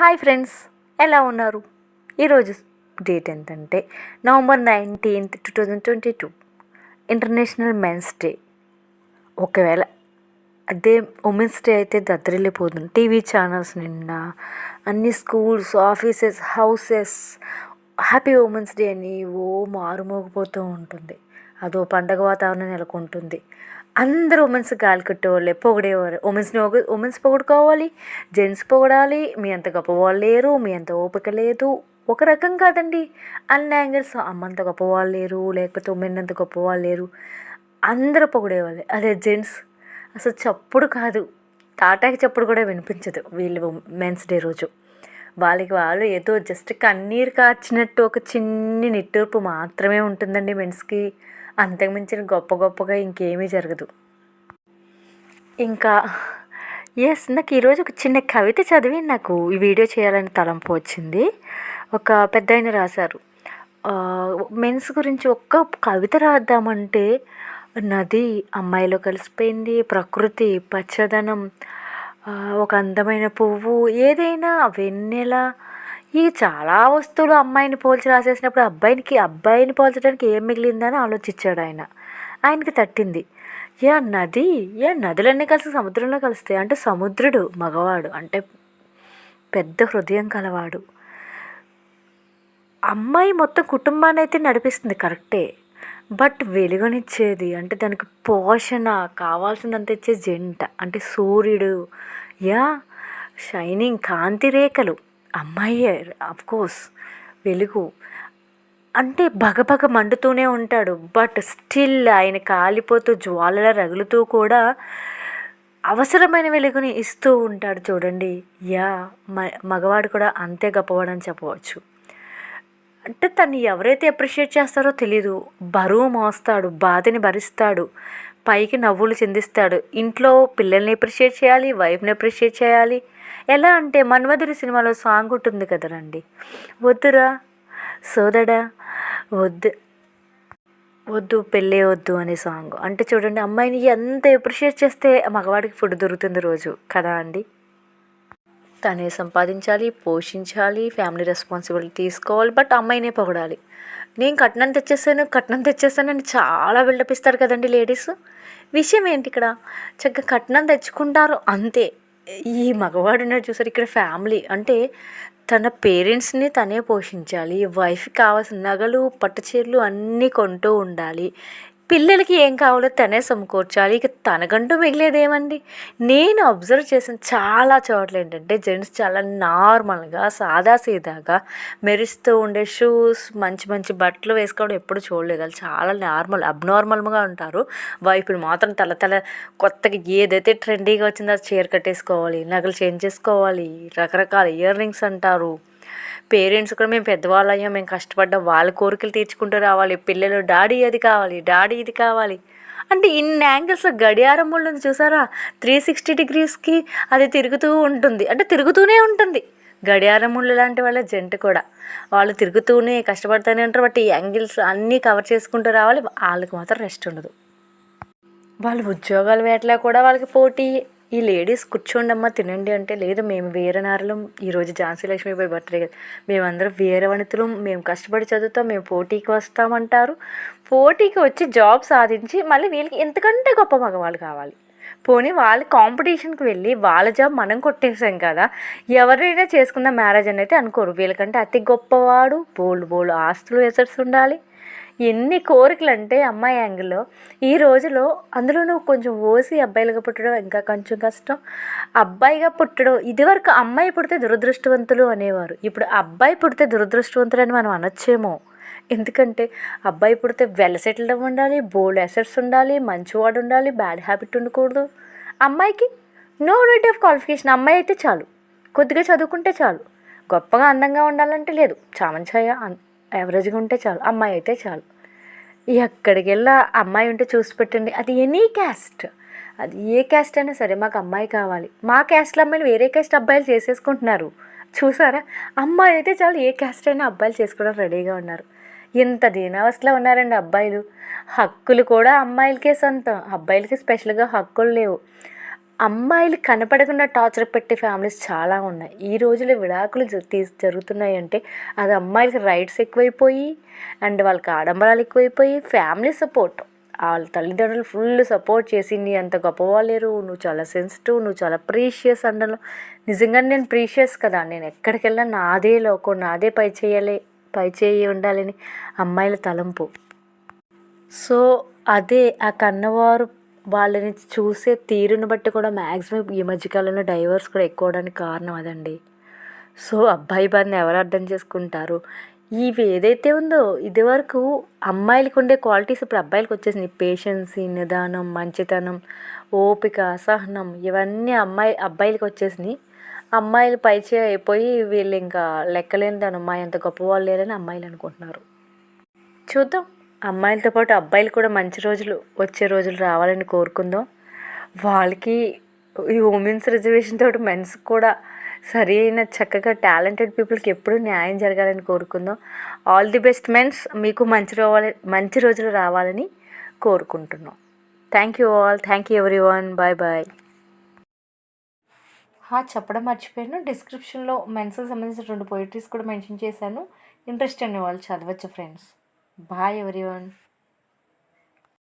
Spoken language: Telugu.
హాయ్ ఫ్రెండ్స్, ఎలా ఉన్నారు? ఈరోజు డేట్ ఎంతంటే November 19th, 2022 international men's day. ఒకవేళ అదే ఉమెన్స్ డే అయితే దద్దరిల్లిపోతుంది. టీవీ ఛానల్స్ నిండా అన్ని schools, offices, houses happy women's day అని మారుమోగిపోతూ ఉంటుంది. అదో పండగ వాతావరణం నెలకొంటుంది. అందరూ ఉమెన్స్ గాలి కట్టేవాళ్ళే, పొగిడేవారు. Women's పొగుడుకోవాలి, gents పొగడాలి. మీ అంత గొప్పవాళ్ళు లేరు, మీ అంత ఓపిక లేదు. ఒక రకం కాదండి, అన్ని యాంగిల్స్. అమ్మంత గొప్పవాళ్ళు లేరు, లేకపోతే ఉమెన్ అంత గొప్పవాళ్ళు లేరు, అందరూ పొగిడేవాళ్ళే. అదే జెంట్స్ అసలు చప్పుడు కాదు, తాటాకి చప్పుడు కూడా వినిపించదు వీళ్ళు మెన్స్ డే రోజు. వాళ్ళకి వాళ్ళు ఏదో జస్ట్ కన్నీరు కార్చినట్టు ఒక చిన్ని నిట్టూర్పు మాత్రమే ఉంటుందండి మెన్స్కి. అంతకుమించిన గొప్పగా ఇంకేమీ జరగదు. ఇంకా నాకు ఈరోజు ఒక చిన్న కవిత చదివి నాకు ఈ వీడియో చేయాలని తలంపు వచ్చింది. ఒక పెద్దాయన రాశారు, మెన్స్ గురించి ఒక్క కవిత రాద్దామంటే నది అమ్మాయిలో కలిసిపోయింది, ప్రకృతి, పచ్చదనం, ఒక అందమైన పువ్వు, ఏదైనా వెన్నెల, ఈ చాలా వస్తువులు అమ్మాయిని పోల్చి రాసేసినప్పుడు అబ్బాయిని పోల్చడానికి ఏం మిగిలిందని ఆలోచించాడు ఆయన. ఆయనకి తట్టింది, నదులన్నీ కలిసి సముద్రంలో కలుస్తాయి అంటే సముద్రుడు మగవాడు, అంటే పెద్ద హృదయం కలవాడు. అమ్మాయి మొత్తం కుటుంబాన్ని అయితే నడిపిస్తుంది, కరెక్టే. బట్ వెలుగునిచ్చేది, అంటే దానికి పోషణ కావాల్సినంత ఇచ్చే జంట అంటే సూర్యుడు, షైనింగ్ కాంతి రేఖలు అమ్మాయే. అఫ్కోర్స్ వెలుగు అంటే భగభగ మండుతూనే ఉంటాడు, బట్ స్టిల్ ఆయన కాలిపోతూ జ్వాలలా రగులుతూ కూడా అవసరమైన వెలుగుని ఇస్తూ ఉంటాడు చూడండి. మగవాడు కూడా అంతే గొప్పవాడని చెప్పవచ్చు. అంటే తను ఎవరైతే అప్రిషియేట్ చేస్తారో తెలీదు. బరువు మోస్తాడు, బాధని భరిస్తాడు, పైకి నవ్వులు చిందిస్తాడు. ఇంట్లో పిల్లల్ని అప్రిషియేట్ చేయాలి, వైఫ్ని అప్రిషియేట్ చేయాలి. ఎలా అంటే మన్మధుడి సినిమాలో సాంగ్ ఉంటుంది కదరండి, వద్దురా సోదడా వద్దు పెళ్ళే వద్దు అనే సాంగ్. అంటే చూడండి, అమ్మాయిని ఎంత అప్రిషియేట్ చేస్తే మగవాడికి ఫుడ్ దొరుకుతుంది రోజు కదా అండి. తనే సంపాదించాలి, పోషించాలి, ఫ్యామిలీ రెస్పాన్సిబిలిటీ తీసుకోవాలి, బట్ అమ్మాయినే పొగడాలి. నేను కట్నం తెచ్చేసానని చాలా బిల్డప్ ఇస్తారు కదండి లేడీస్. విషయం ఏంటి ఇక్కడ, చక్కగా కట్నం తెచ్చుకుంటారు అంతే. ఈ మగవాడున్నాడు చూసారు, ఇక్కడ ఫ్యామిలీ అంటే తన పేరెంట్స్ని తనే పోషించాలి, వైఫ్కి కావాల్సిన నగలు, పట్టుచీరలు అన్నీ కొంటూ ఉండాలి, పిల్లలకి ఏం కావాలో తనే సమకూర్చాలి. ఇక తనకంటూ మిగిలేదేమండి. నేను అబ్జర్వ్ చేసిన చాలా చోట్ల ఏంటంటే జెంట్స్ చాలా నార్మల్గా సాదాసీదాగా మెరుస్తూ ఉండే షూస్, మంచి మంచి బట్టలు వేసుకోవడం ఎప్పుడు చూడలేదు. వాళ్ళు చాలా అబ్నార్మల్గా ఉంటారు. వైపులు మాత్రం తల కొత్తగా ఏదైతే ట్రెండీగా వచ్చిందో అది చీర కట్టేసుకోవాలి, నగలు చేంజ్ చేసుకోవాలి, రకరకాల ఇయర్ రింగ్స్ అంటారు. పేరెంట్స్ కూడా మేము పెద్దవాళ్ళు అయ్యాం, మేము కష్టపడ్డాం, వాళ్ళ కోరికలు తీర్చుకుంటూ రావాలి. పిల్లలు డాడీ అది కావాలి, డాడీ ఇది కావాలి అంటే ఇన్ని యాంగిల్స్. గడియారం ముళ్ళని చూసారా, 360 degreesకి అది తిరుగుతూ ఉంటుంది, అంటే తిరుగుతూనే ఉంటుంది. గడియారం ముళ్ళు లాంటి వాళ్ళ జంట కూడా, వాళ్ళు తిరుగుతూనే కష్టపడుతూనే ఉంటారు. బట్ ఈ యాంగిల్స్ అన్నీ కవర్ చేసుకుంటూ రావాలి. వాళ్ళకి మాత్రం రెస్ట్ ఉండదు. వాళ్ళు ఉద్యోగాల వేటలో కూడా వాళ్ళకి పోటీ. ఈ లేడీస్ కూర్చోండమ్మా తినండి అంటే లేదు, మేము వీరనారులం, ఈరోజు ఝాన్సీ లక్ష్మీబాయి బర్త్డే కదా, మేమందరం వీరవనితులం, మేము కష్టపడి చదువుతాం, మేము పోటీకి వస్తామంటారు. పోటీకి వచ్చి జాబ్ సాధించి మళ్ళీ వీళ్ళకి ఎంతకంటే గొప్ప మగవాళ్ళు కావాలి. పోనీ వాళ్ళు కాంపిటీషన్కి వెళ్ళి వాళ్ళ జాబ్ మనం కొట్టేసాం కదా, ఎవరైనా చేసుకున్న మ్యారేజ్ అని అయితే అనుకోరు. వీళ్ళకంటే అతి గొప్పవాడు, బోల్డ్ ఆస్తులు ఎసెట్స్ ఉండాలి. ఎన్ని కోరికలు అంటే అమ్మాయి యాంగిల్లో ఈ రోజులో. అందులోనూ కొంచెం ఓసి అబ్బాయిలుగా పుట్టడం ఇంకా కొంచెం కష్టం. అబ్బాయిగా పుట్టడం, ఇదివరకు అమ్మాయి పుడితే దురదృష్టవంతులు అనేవారు, ఇప్పుడు అబ్బాయి పుడితే దురదృష్టవంతులు అని మనం అనొచ్చేమో. ఎందుకంటే అబ్బాయి పుడితే వెల్ సెటిల్డ్ ఉండాలి, బోల్డ్ అసెట్స్ ఉండాలి, మంచివాడు ఉండాలి, బ్యాడ్ హ్యాబిట్ ఉండకూడదు. అమ్మాయికి నో నీడ్ ఆఫ్ క్వాలిఫికేషన్. అమ్మాయి అయితే చాలు, కొద్దిగా చదువుకుంటే చాలు. గొప్పగా అందంగా ఉండాలంటే లేదు, చామంచాయ యావరేజ్గా ఉంటే చాలు, అమ్మాయి అయితే చాలు. ఎక్కడికి వెళ్ళా అమ్మాయి ఉంటే చూసి పెట్టండి. అది ఎనీ క్యాస్ట్, అది ఏ క్యాస్ట్ అయినా సరే, మాకు అమ్మాయి కావాలి. మా క్యాస్ట్లో అమ్మాయిలు వేరే క్యాస్ట్ అబ్బాయిలు చేసేసుకుంటున్నారు చూసారా. అమ్మాయి అయితే చాలు, ఏ క్యాస్ట్ అయినా అబ్బాయిలు చేసుకోవడం రెడీగా ఉన్నారు. ఇంత దీనావస్థలో ఉన్నారండి అబ్బాయిలు. హక్కులు కూడా అమ్మాయిలకే సొంతం, అబ్బాయిలకి స్పెషల్గా హక్కులు లేవు. అమ్మాయిలు కనపడకుండా టార్చర్ పెట్టే ఫ్యామిలీస్ చాలా ఉన్నాయి. ఈ రోజుల్లో విడాకులు జరుగుతున్నాయి అంటే అది అమ్మాయిలకి రైట్స్ ఎక్కువైపోయి అండ్ వాళ్ళకి ఆడంబరాలు ఎక్కువైపోయి ఫ్యామిలీ సపోర్ట్ వాళ్ళ తల్లిదండ్రులు ఫుల్ సపోర్ట్ చేసి నీ అంత గొప్పవాళ్ళేరు, నువ్వు చాలా సెన్సిటివ్, నువ్వు చాలా ప్రీషియస్ అండలో. నిజంగా నేను ప్రీషియస్ కదా, నేను ఎక్కడికి వెళ్ళినా నాదే లోకం, నాదే పై చేయి ఉండాలని అమ్మాయిల తలంపు. సో అదే ఆ కన్నవారు వాళ్ళని చూసే తీరుని బట్టి కూడా మ్యాక్సిమం ఈ మధ్యకాలంలో డైవర్స్ కూడా ఎక్కువ అవడానికి కారణం అదండి. సో అబ్బాయి బాధని ఎవరు అర్థం చేసుకుంటారు? ఇవి ఏదైతే ఉందో ఇదివరకు అమ్మాయిలకు ఉండే క్వాలిటీస్ ఇప్పుడు అబ్బాయిలకు వచ్చేసినాయి. పేషెన్సీ, నిదానం, మంచితనం, ఓపిక, సహనం ఇవన్నీ అబ్బాయిలకు వచ్చేసినాయి. అమ్మాయిలు పైచే అయిపోయి వీళ్ళు ఇంకా లెక్కలేని దాని అమ్మాయి అంత గొప్పవాళ్ళు లేరని అమ్మాయిలు అనుకుంటున్నారు. చూద్దాం, అమ్మాయిలతో పాటు అబ్బాయిలు కూడా మంచి రోజులు వచ్చే రోజులు రావాలని కోరుకుందాం. వాళ్ళకి ఈ ఉమెన్స్ రిజర్వేషన్ తోటి మెన్స్కి కూడా సరి అయిన చక్కగా టాలెంటెడ్ పీపుల్కి ఎప్పుడూ న్యాయం జరగాలని కోరుకుందాం. ఆల్ ది బెస్ట్ మెన్స్, మీకు మంచి రోజులు రావాలని కోరుకుంటున్నాం. Thank you all, thank you everyone, bye bye. చెప్పడం మర్చిపోయాను, డిస్క్రిప్షన్లో మెన్స్కి సంబంధించిన 2 పోయిటరీస్ కూడా మెన్షన్ చేశాను. ఇంట్రెస్ట్ అనే వాళ్ళు చదవచ్చు ఫ్రెండ్స్. Bye everyone.